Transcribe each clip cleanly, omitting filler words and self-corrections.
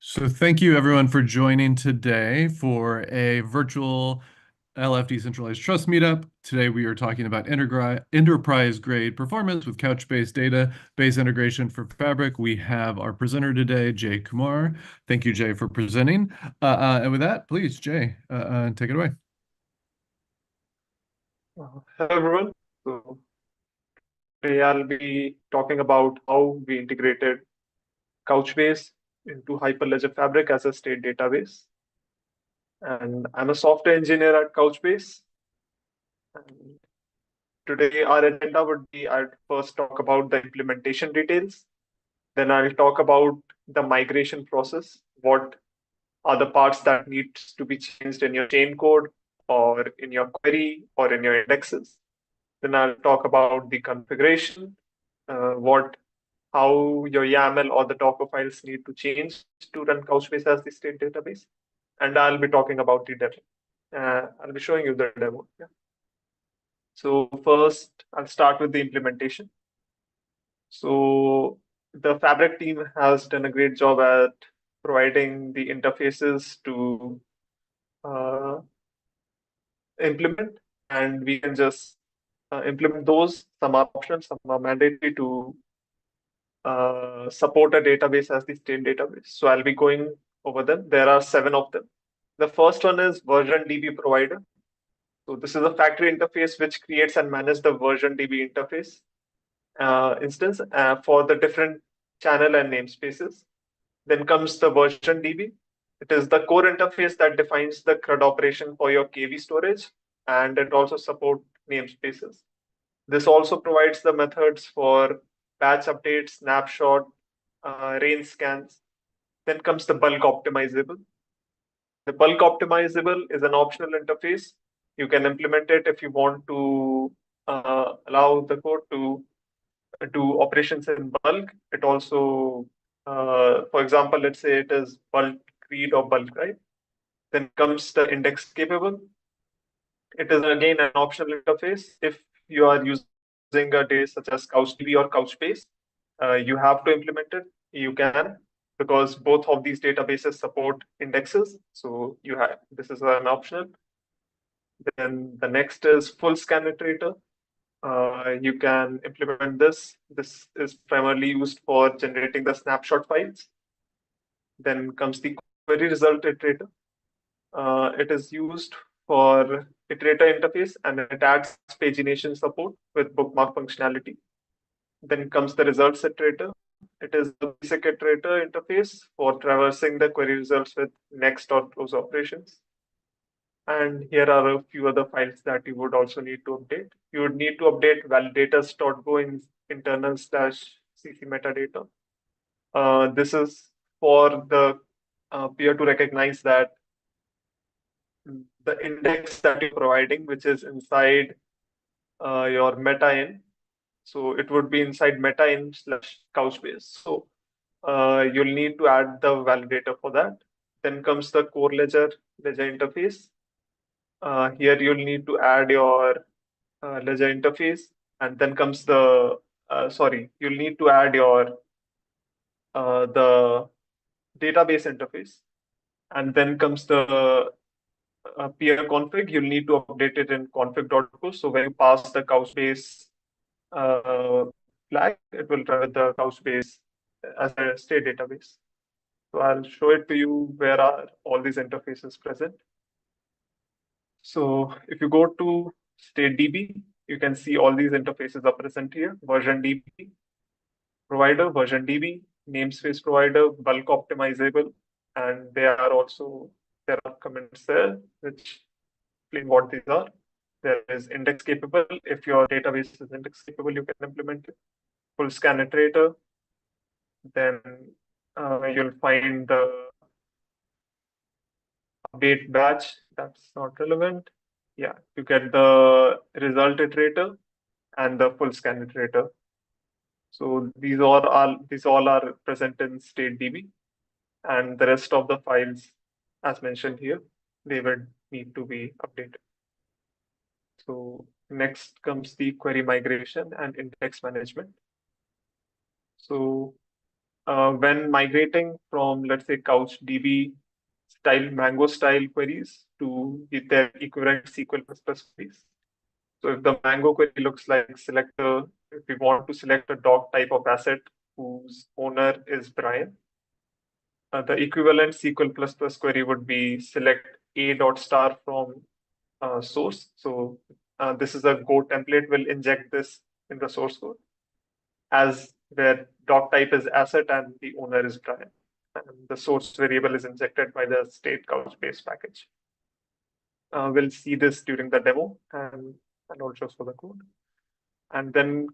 So thank you everyone for joining today for a virtual LF Decentralized Trust meetup. Today we are talking about enterprise grade performance with Couchbase database integration for Fabric. We have our presenter today, Jay Kumar. Thank you, Jay, for presenting. And with that, please, Jay, take it away. Hello everyone. So today I'll be talking about how we integrated Couchbase into Hyperledger Fabric as a state database. And I'm a software engineer at Couchbase. And today our agenda would be I'd first talk about the implementation details. Then I'll talk about the migration process. What are the parts that needs to be changed in your chain code or in your query or in your indexes. Then I'll talk about the configuration, how your YAML or the Docker files need to change to run Couchbase as the state database. And I'll be talking about the demo. I'll be showing you the demo. Yeah. So first, I'll start with the implementation. So the Fabric team has done a great job at providing the interfaces to uh, implement, and we can just implement those. Some are optional, some are mandatory to support a database as the state database. So I'll be going over them. There are 7 of them. The first one is version DB provider. So this is a factory interface which creates and manages the version DB interface instance for the different channel and namespaces. Then comes the version DB. It is the core interface that defines the CRUD operation for your KV storage, and it also supports namespaces. This also provides the methods for patch updates, snapshot, range scans. Then comes the bulk optimizable. The bulk optimizable is an optional interface. You can implement it if you want to allow the code to do operations in bulk. It also, for example, let's say it is bulk read or bulk write. Then comes the index capable. It is again an optional interface. If you are using a database such as CouchDB or Couchbase, you have to implement it. You can, because both of these databases support indexes. So you have this is an optional. Then the next is full scan iterator. You can implement this. This is primarily used for generating the snapshot files. Then comes the query result iterator. It is used for iterator interface, and it adds pagination support with bookmark functionality. Then comes the results iterator. It is the basic iterator interface for traversing the query results with next or close operations. And here are a few other files that you would also need to update. You would need to update validators.go in internal/cc metadata. This is for the peer to recognize that the index that you're providing, which is inside your meta-in, so it would be inside meta-in/Couchbase. So you'll need to add the validator for that. Then comes the core ledger interface. Here you'll need to add your ledger interface, and then comes the you'll need to add your the database interface, and then comes the peer config. You'll need to update it in config.go. So when you pass the Couchbase flag, it will run with the Couchbase as a state database. So I'll show it to you where are all these interfaces present. So if you go to StateDB, you can see all these interfaces are present here. Version DB provider, version DB, namespace provider, bulk optimizable, and there are comments there which explain what these are. There is index capable. If your database is index capable, you can implement it. Full scan iterator. Then you'll find the update batch. That's not relevant. Yeah, you get the result iterator and the full scan iterator. So these all are present in StateDB, and the rest of the files, as mentioned here, they would need to be updated. So next comes the query migration and index management. So When migrating from, let's say, CouchDB style, Mango style queries to their equivalent SQL++ queries. So if the Mango query looks like if we want to select a doc type of asset whose owner is Brian, the equivalent SQL++ query would be select a dot star from source. So this is a Go template. Will inject this in the source code as where doc type is asset and the owner is Brian. And the source variable is injected by the state Couchbase package. We'll see this during the demo and also for the code. And then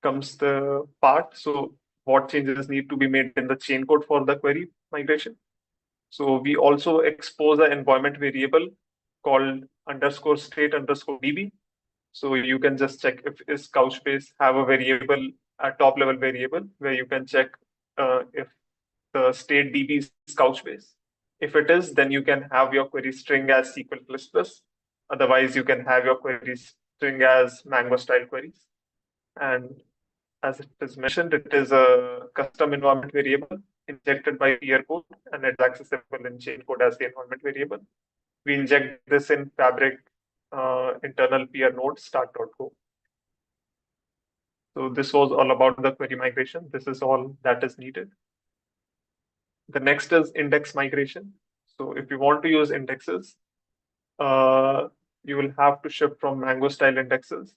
comes the part. So what changes need to be made in the chain code for the query migration? So we also expose an environment variable called underscore state underscore DB. So you can just check if Couchbase have a variable, a top level variable where you can check if the state DB is Couchbase. If it is, then you can have your query string as SQL++. Otherwise, you can have your query string as Mango style queries. And as it is mentioned, it is a custom environment variable injected by peer code, and it's accessible in chain code as the environment variable. We inject this in Fabric internal peer node start.go. So this was all about the query migration. This is all that is needed. The next is index migration. So if you want to use indexes, you will have to shift from Mango style indexes,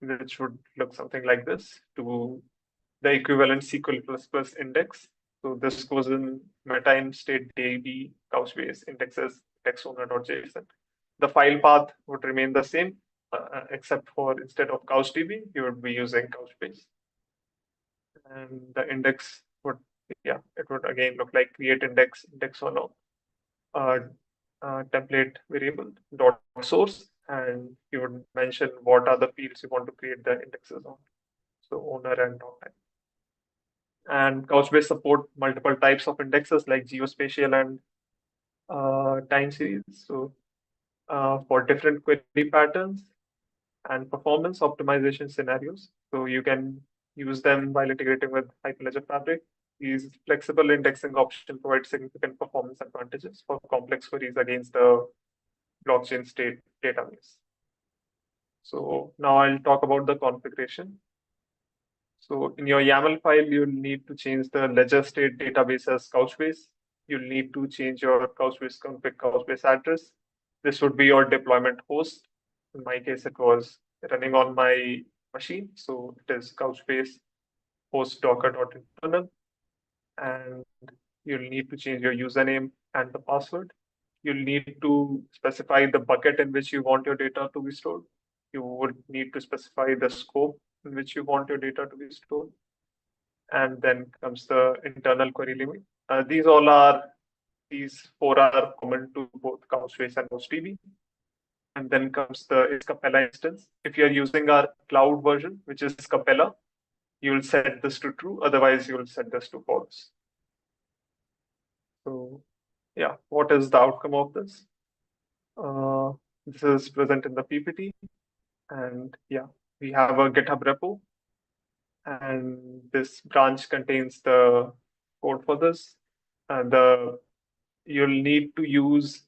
which would look something like this, to the equivalent SQL++ index. So this goes in meta in state DB Couchbase indexes indexowner.json. The file path would remain the same, except for instead of CouchDB, you would be using Couchbase. And the index would, it would again look like create indexowner template variable dot source, and you would mention what are the fields you want to create the indexes on. So owner and dot type. And Couchbase support multiple types of indexes like geospatial and time series. So for different query patterns and performance optimization scenarios. So you can use them while integrating with Hyperledger Fabric. These flexible indexing option provides significant performance advantages for complex queries against the blockchain state database. So now I'll talk about the configuration. So in your YAML file, you'll need to change the ledger state database as Couchbase. You'll need to change your Couchbase config Couchbase address. This would be your deployment host. In my case, it was running on my machine. So it is Couchbase host docker.internal. And you'll need to change your username and the password. You'll need to specify the bucket in which you want your data to be stored. You would need to specify the scope in which you want your data to be stored. And then comes the internal query limit. These four are common to both Couchbase and CouchDB. And then comes the Capella instance. If you're using our cloud version, which is Capella, you'll set this to true. Otherwise, you'll set this to false. So yeah, what is the outcome of this? This is present in the PPT. And yeah, we have a GitHub repo. And this branch contains the code for this. And you'll need to use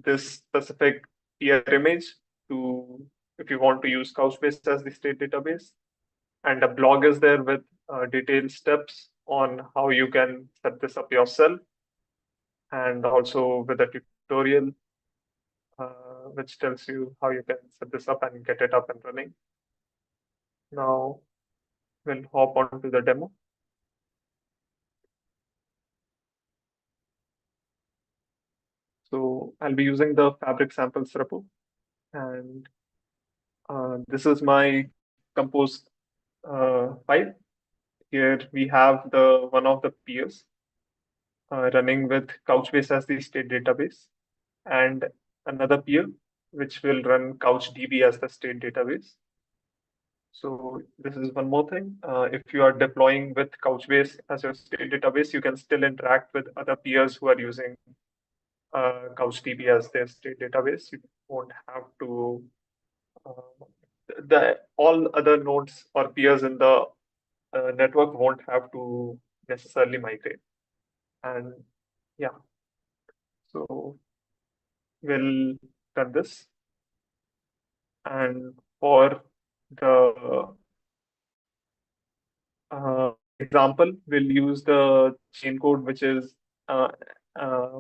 this specific peer image if you want to use Couchbase as the state database. And a blog is there with detailed steps on how you can set this up yourself, and also with a tutorial which tells you how you can set this up and get it up and running. Now we'll hop on to the demo. So I'll be using the Fabric samples repo, and this is my compose file. Here we have one of the peers running with Couchbase as the state database, and another peer which will run CouchDB as the state database. So this is one more thing. If you are deploying with Couchbase as your state database, you can still interact with other peers who are using CouchDB as their state database. You won't have to all other nodes or peers in the the network won't have to necessarily migrate. And yeah, so we'll run this. And for the example, we'll use the chain code, which is uh, uh,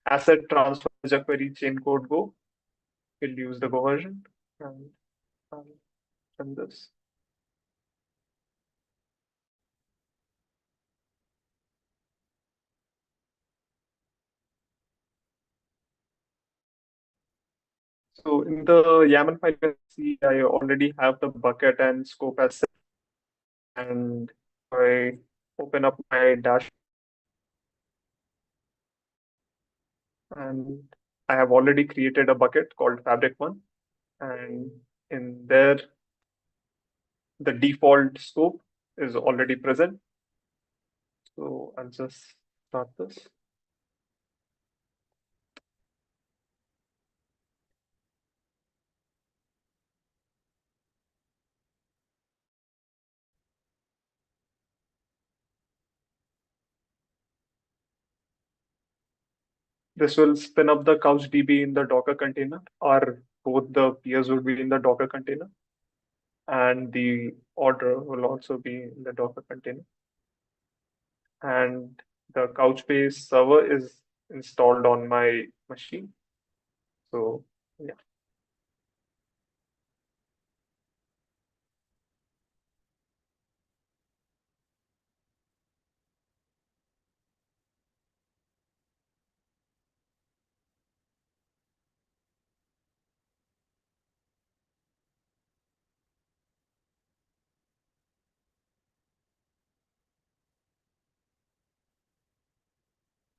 asset transfer jQuery chain code Go. We'll use the Go version and run this. So in the YAML file, you can see I already have the bucket and scope as set. And I open up my dash, and I have already created a bucket called Fabric1. And in there, the default scope is already present. So I'll just start this. This will spin up the CouchDB in the Docker container, or both the peers would be in the Docker container, and the order will also be in the Docker container. And the Couchbase server is installed on my machine. So yeah.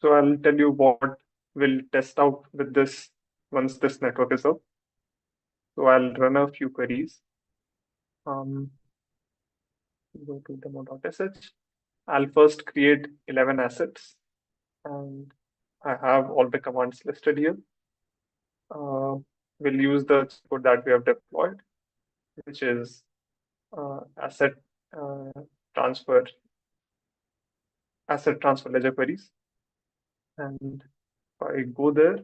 So I'll tell you what we'll test out with this once this network is up. So I'll run a few queries. Go to demo.sh. I'll first create 11 assets, and I have all the commands listed here. We'll use the code that we have deployed, which is asset uh, transfer ledger queries. And if I go there,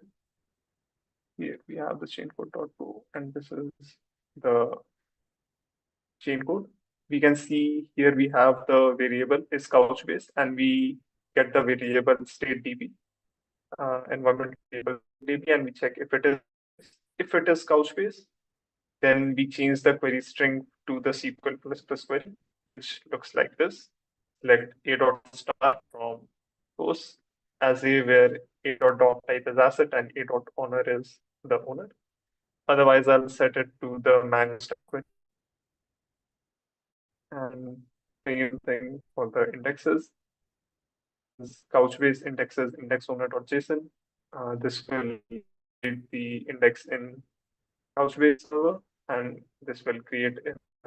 here we have the chain code.go, and this is the chain code. We can see here we have the variable is Couchbase, and we get the variable state DB, environment variable DB, and we check if it is Couchbase. Then we change the query string to the SQL plus query, which looks like this. Select a dot star from source as a where a dot type is asset and a dot owner is the owner. Otherwise, I'll set it to the managed query. And same thing for the indexes. Couchbase indexes index owner.json. This will create the index in Couchbase server, and this will create a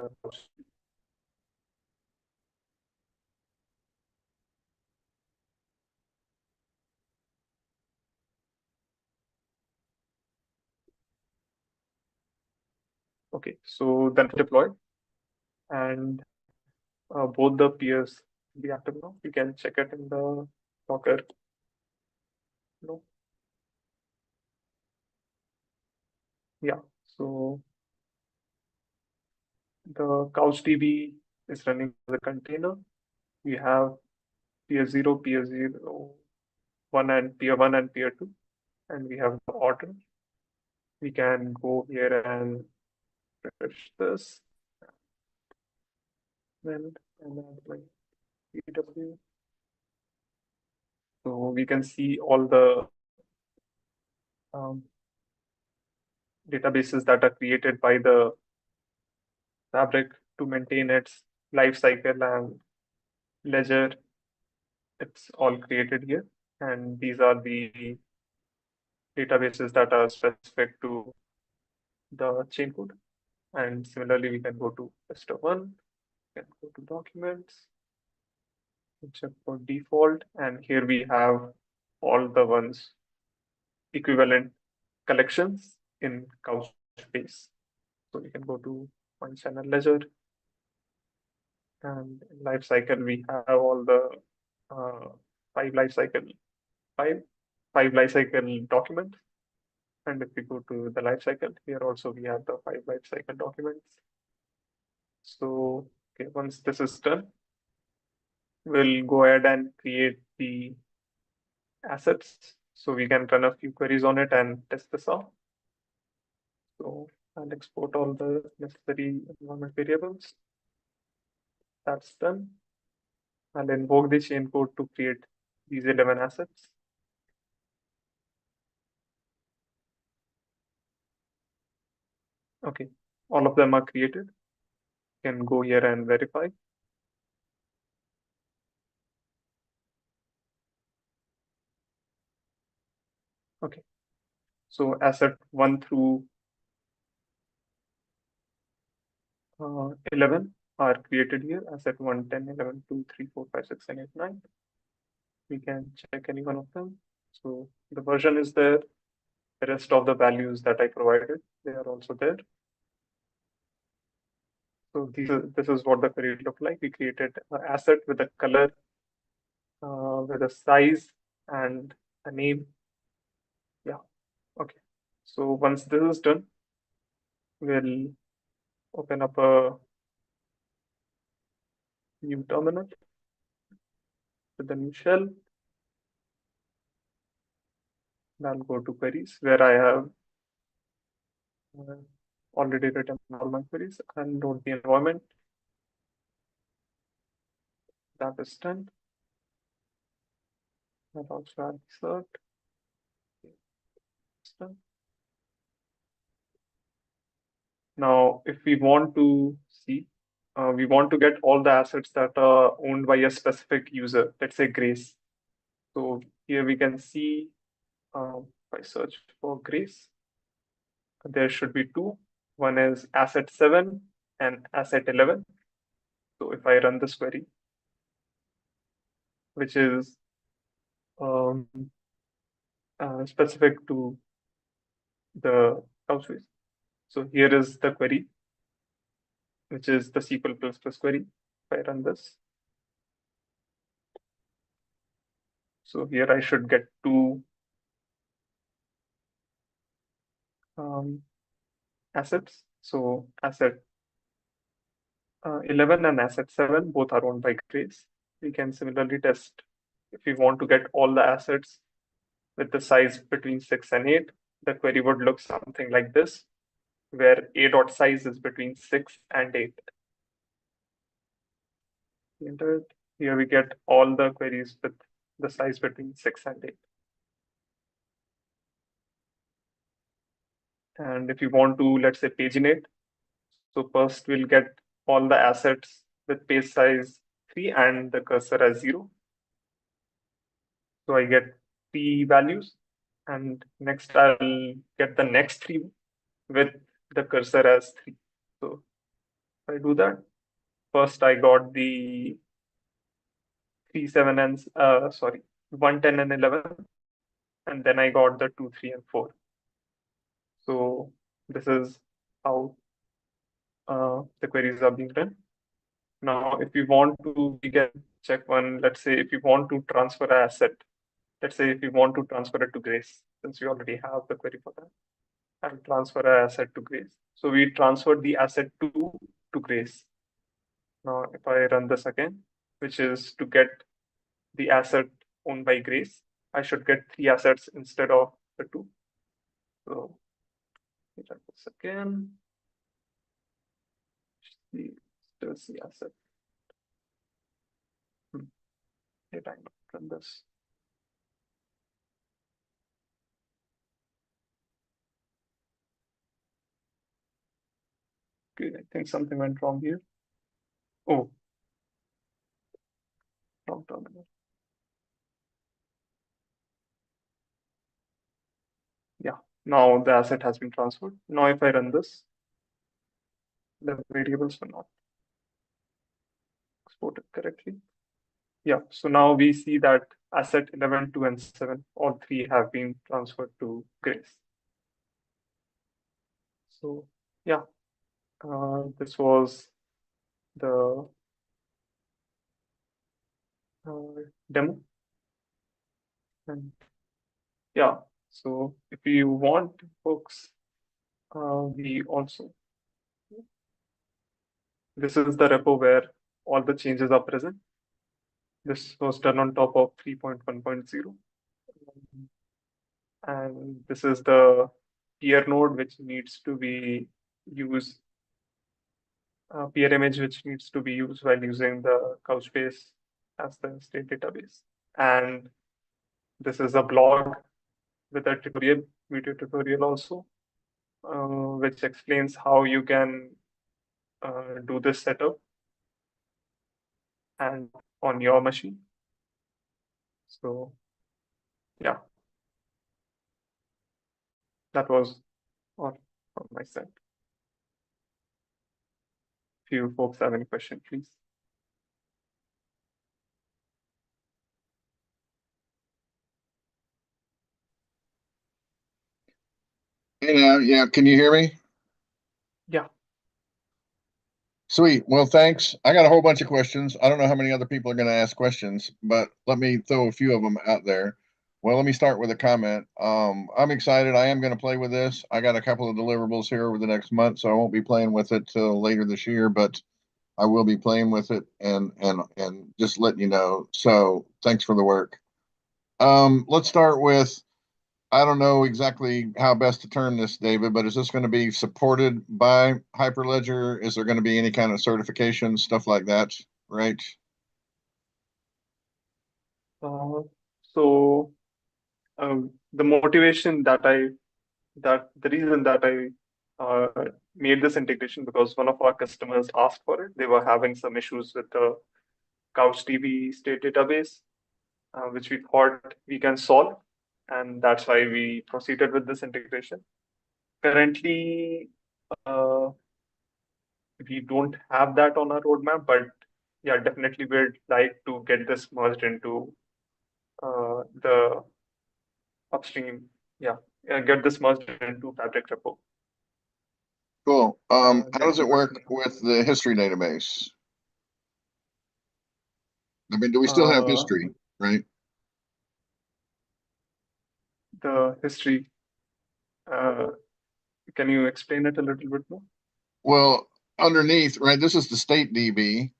Okay, so then deploy, and both the peers be active now. You can check it in the Docker. No. Yeah, so the CouchDB is running as a container. We have peer 0, peer 0, 1 and peer 1 and peer 2, and we have the order. We can go here and refresh this. And like PW. So we can see all the databases that are created by the Fabric to maintain its life cycle and ledger. It's all created here. And these are the databases that are specific to the chain code. And similarly, we can go to Vista1, we can go to documents, check for default, and here we have all the ones equivalent collections in Couchbase. So we can go to one channel ledger, And in life cycle, we have all the uh, five life cycle, five, five life cycle documents. And if we go to the life cycle, here also we have the five life cycle documents. So, okay, once this is done, we'll go ahead and create the assets. So we can run a few queries on it and test this out. So I'll export all the necessary environment variables. That's done. I'll invoke the chain code to create these 11 assets. Okay, all of them are created. You can go here and verify. Okay, so asset 1 through 11 are created here. Asset 1, 10, 11, 2, 3, 4, 5, 6, and 8, 9. We can check any one of them. So the version is there. The rest of the values that I provided, they are also there. So this is what the query looked like. We created an asset with a color, with a size, and a name. Yeah, okay. So once this is done, we'll open up a new terminal with a new shell. And I'll go to queries where I have already written all my queries and load the environment. That is done. I'll also add the cert. It's done. Now, if we want to see, we want to get all the assets that are owned by a specific user, let's say Grace. So here we can see, if I search for Grace, there should be two. One is asset 7 and asset 11. So if I run this query, which is specific to the Couchbase. So here is the query, which is the SQL++ query. If I run this, so here I should get two assets. So asset 11 and asset 7 both are owned by Grace. We can similarly test if we want to get all the assets with the size between 6 and 8. The query would look something like this, where a.size is between 6 and 8. Enter it. Here we get all the queries with the size between 6 and 8. And if you want to, let's say, paginate, so first we'll get all the assets with page size 3 and the cursor as 0. So I get 3 values, and next I'll get the next 3 with the cursor as 3. So if I do that, first I got the 3, 7, and 1, 10, and 11, and then I got the 2, 3, and 4. So this is how the queries are being run. Now, if we want to, we can check one. Let's say if you want to transfer an asset, let's say if you want to transfer it to Grace, since we already have the query for that, and transfer an asset to Grace. So we transferred the asset to Grace. Now, if I run this again, which is to get the asset owned by Grace, I should get 3 assets instead of the 2. So let me run this again. Still see asset. Did I not run this? Okay, I think something went wrong here. Oh, wrong terminal. Yeah, now the asset has been transferred. Now if I run this, the variables were not exported correctly. Yeah, so now we see that asset 11, 2, and 7, all 3 have been transferred to Grace. So yeah, this was the demo. And yeah, so if you want, folks, we also, this is the repo where all the changes are present. This was done on top of 3.1.0. And this is the peer node which needs to be used, peer image which needs to be used while using the Couchbase as the state database. And this is a blog with a tutorial, video tutorial also, which explains how you can do this setup and on your machine. So yeah, that was all from my side. If you folks have any question, please. Yeah, can you hear me? Yeah. Sweet. Well, thanks. I got a whole bunch of questions. I don't know how many other people are going to ask questions, but let me throw a few of them out there. Well, let me start with a comment. I'm excited. I am going to play with this. I got a couple of deliverables here over the next month, so I won't be playing with it till later this year, but I will be playing with it and just letting you know. So thanks for the work. Let's start with I don't know exactly how best to term this, David, but is this going to be supported by Hyperledger? Is there going to be any kind of certification, stuff like that, right? So the motivation that the reason that I made this integration because one of our customers asked for it. They were having some issues with the CouchDB state database, which we thought we can solve, and that's why we proceeded with this integration. Currently, we don't have that on our roadmap, but yeah, definitely we'd like to get this merged into the upstream. Yeah, get this merged into Fabric repo. Cool. How does it Next work question. with the history database? I mean, do we still have history, right? The history. Can you explain it a little bit more? Well, underneath, right, this is the state DB,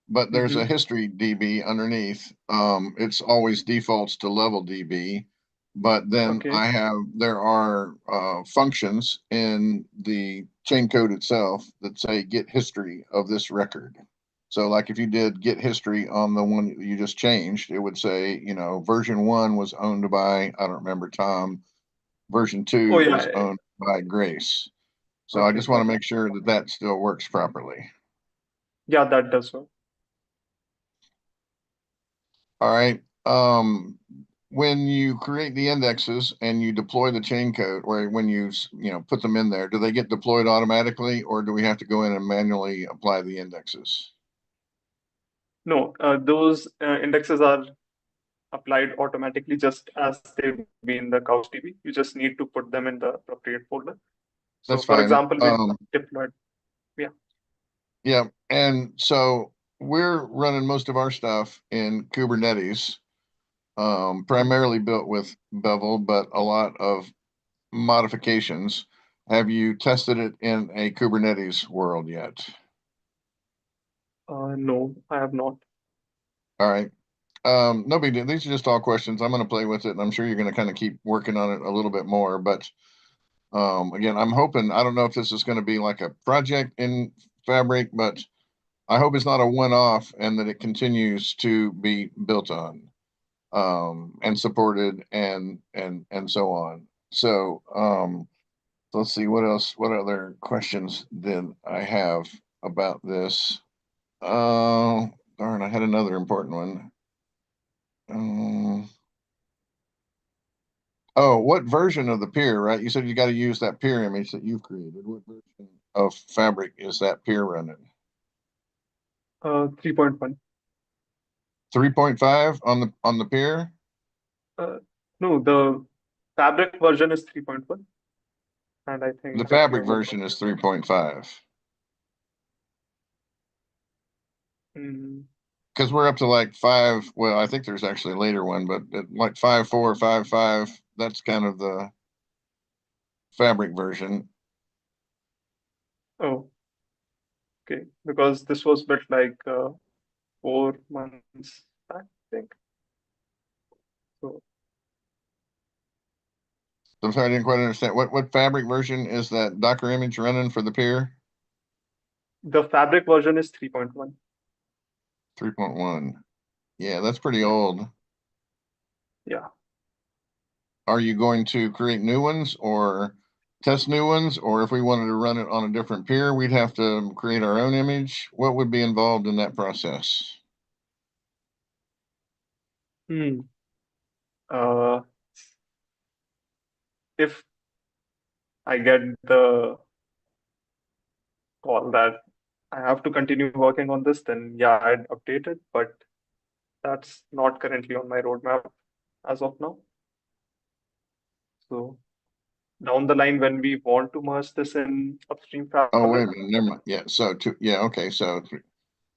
but there's a Mm-hmm. history DB underneath. It's always defaults to level DB, but then Okay. there are functions in the chain code itself that say get history of this record. So like if you did get history on the one you just changed, it would say, version 1 was owned by, I don't remember, Tom. Version Oh 2 was yeah. owned by Grace. So I Okay, just want to got it. make sure that that still works properly. Yeah, that does work. All right. When you create the indexes and you deploy the chain code, or when you put them in there, do they get deployed automatically, or do we have to go in and manually apply the indexes? No, those indexes are applied automatically just as they be in the CouchDB. You just need to put them in the appropriate folder. So That's for fine. example, we deployed. Yeah. Yeah, and so we're running most of our stuff in Kubernetes, primarily built with Bevel, but a lot of modifications. Have you tested it in a Kubernetes world yet? No, I have not. All right. No big deal. These are just all questions. I'm going to play with it, and I'm sure you're going to kind of keep working on it a little bit more. But again, I'm hoping, I don't know if this is going to be like a project in Fabric, but I hope it's not a one-off and that it continues to be built on and supported and so on. So let's see what else. What other questions did I have about this? Darn, I had another important one. Oh, what version of the peer, right? You said you got to use that peer image that you've created. What version of Fabric is that peer running? 3.1. 3.5 on the peer? No, the Fabric version is 3.1, and I The think the Fabric peer version. version is 3.5. Mm, because we're up to like 5. Well, I think there's actually a later one, but like 5.4, 5.5. That's kind of the Fabric version. Oh, okay. Because this was built like 4 months back, I think. So I'm sorry, I didn't quite understand. What Fabric version is that Docker image running for the peer? the Fabric version is 3.1. 3.1. Yeah, that's pretty Yeah. old. Yeah. Are you going to create new ones or test new ones? Or if we wanted to run it on a different peer, we'd have to create our own image. What would be involved in that process? Hmm. Uh, if I get the call that I have to continue working on this, then yeah, I'd update it, but that's not currently on my roadmap as of now. So down the line, when we want to merge this in upstream Oh, wait a Fabric, minute, never mind. Yeah, yeah, okay, so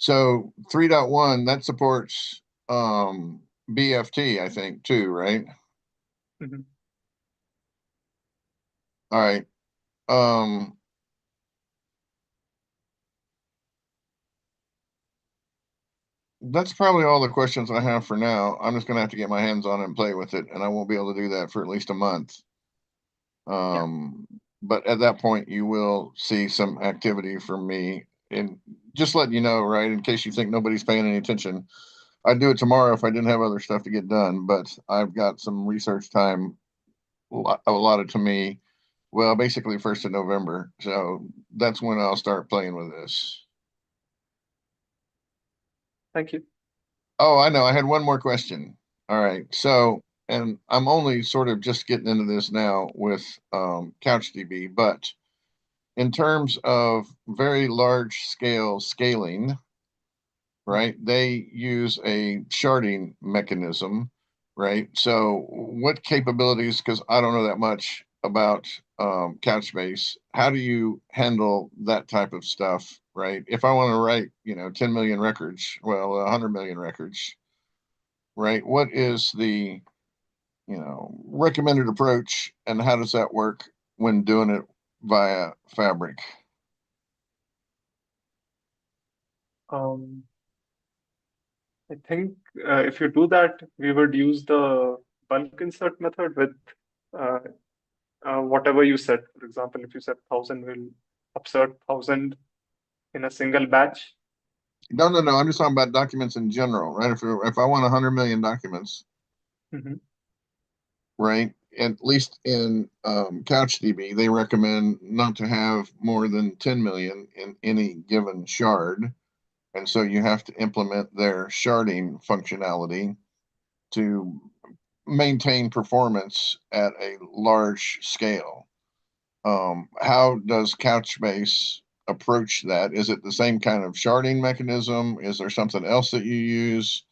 3.1 that supports BFT, I think, too, right? mhm. All right. Um, that's probably all the questions I have for now. I'm just gonna have to get my hands on it and play with it, and I won't be able to do that for at least a month. Yeah. But at that point, you will see some activity from me. And just letting you know, right, in case you think nobody's paying any attention, I'd do it tomorrow if I didn't have other stuff to get done. But I've got some research time allotted to me. Well, basically 1st of November. So that's when I'll start playing with this. Thank you. Oh, I know. I had one more question. All right. So, and I'm only sort of just getting into this now with CouchDB, but in terms of very large scale scaling, right? They use a sharding mechanism, right? So what capabilities, because I don't know that much about Couchbase, how do you handle that type of stuff, right? If I want to write, 10 million records, well, 100 million records, right? What is the, recommended approach and how does that work when doing it via Fabric? Um, I think if you do that, we would use the bulk insert method with uh, whatever you set. For example, if you set 1,000, we'll upsert 1,000 in a single batch. No, no, no. I'm just talking about documents in general, right? If I want 100 million documents, Mhm. right? At least in CouchDB, they recommend not to have more than 10 million in any given shard. And so you have to implement their sharding functionality to maintain performance at a large scale. How does Couchbase approach that? Is it the same kind of sharding mechanism? Is there something else that you use?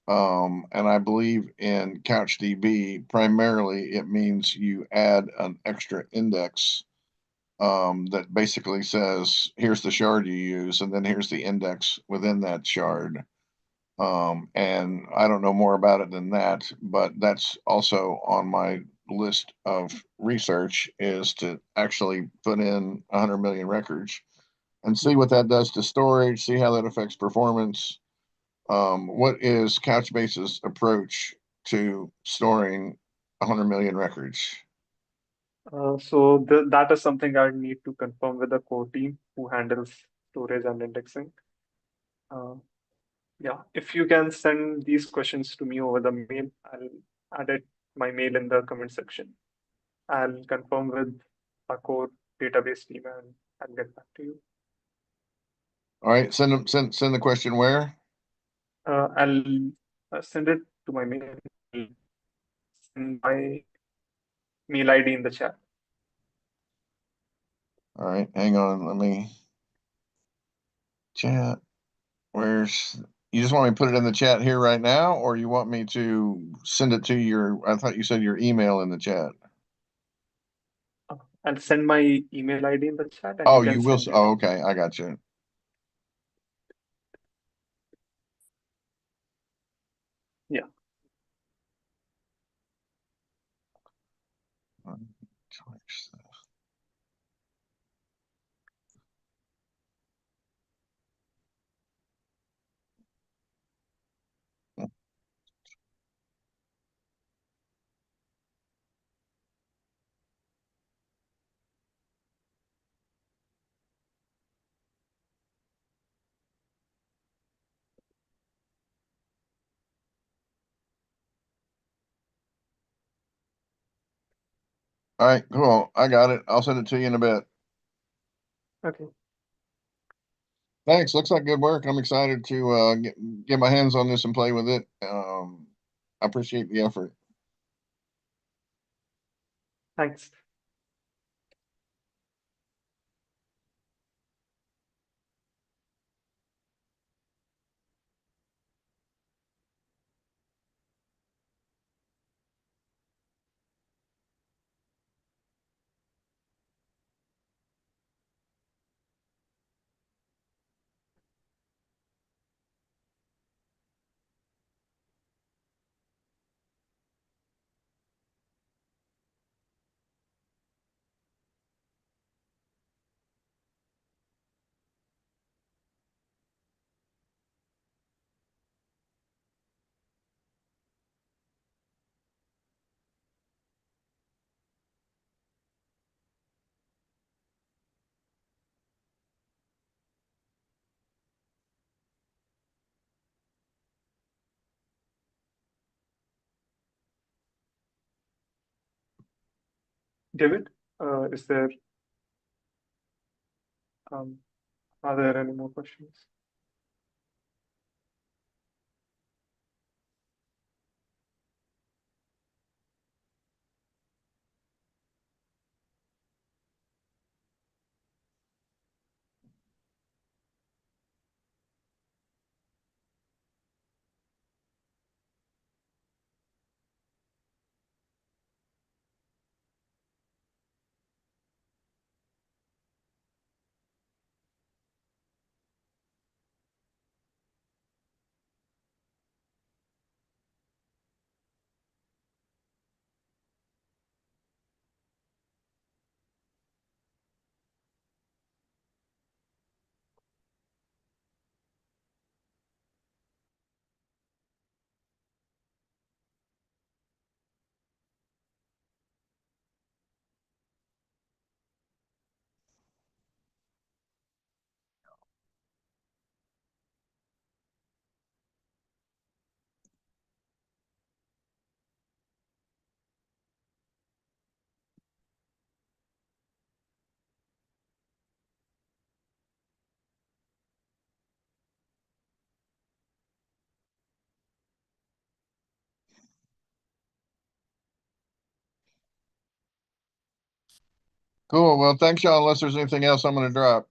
And I believe in CouchDB, primarily it means you add an extra index that basically says, here's the shard you use, and then here's the index within that shard. And I don't know more about it than that, but that's also on my list of research is to actually put in 100 million records and see what that does to storage, see how that affects performance. What is Couchbase's approach to storing 100 million records? So that is something I need to confirm with the core team who handles storage and indexing. Uh, yeah, if you can send these questions to me over the mail, I'll add it my mail in the comment section. I'll confirm with our core database team and I'll get back to you. All right, send the question where? I'll send it to my mail. Send my mail ID in the chat. All right, hang on, let me chat. Where's you just want me to put it in the chat here right now, or you want me to send it to I thought you said your email in the chat. I'll send my email ID in the chat and you Oh, can you will. send it. Oh, okay, I got you. All right, cool. I got it. I'll send it to you in a bit. Okay. Thanks. Looks like good work. I'm excited to get my hands on this and play with it. I appreciate the effort. Thanks. David, is there are there any more questions? Cool. Well, thanks y'all. Unless there's anything else I'm going to drop.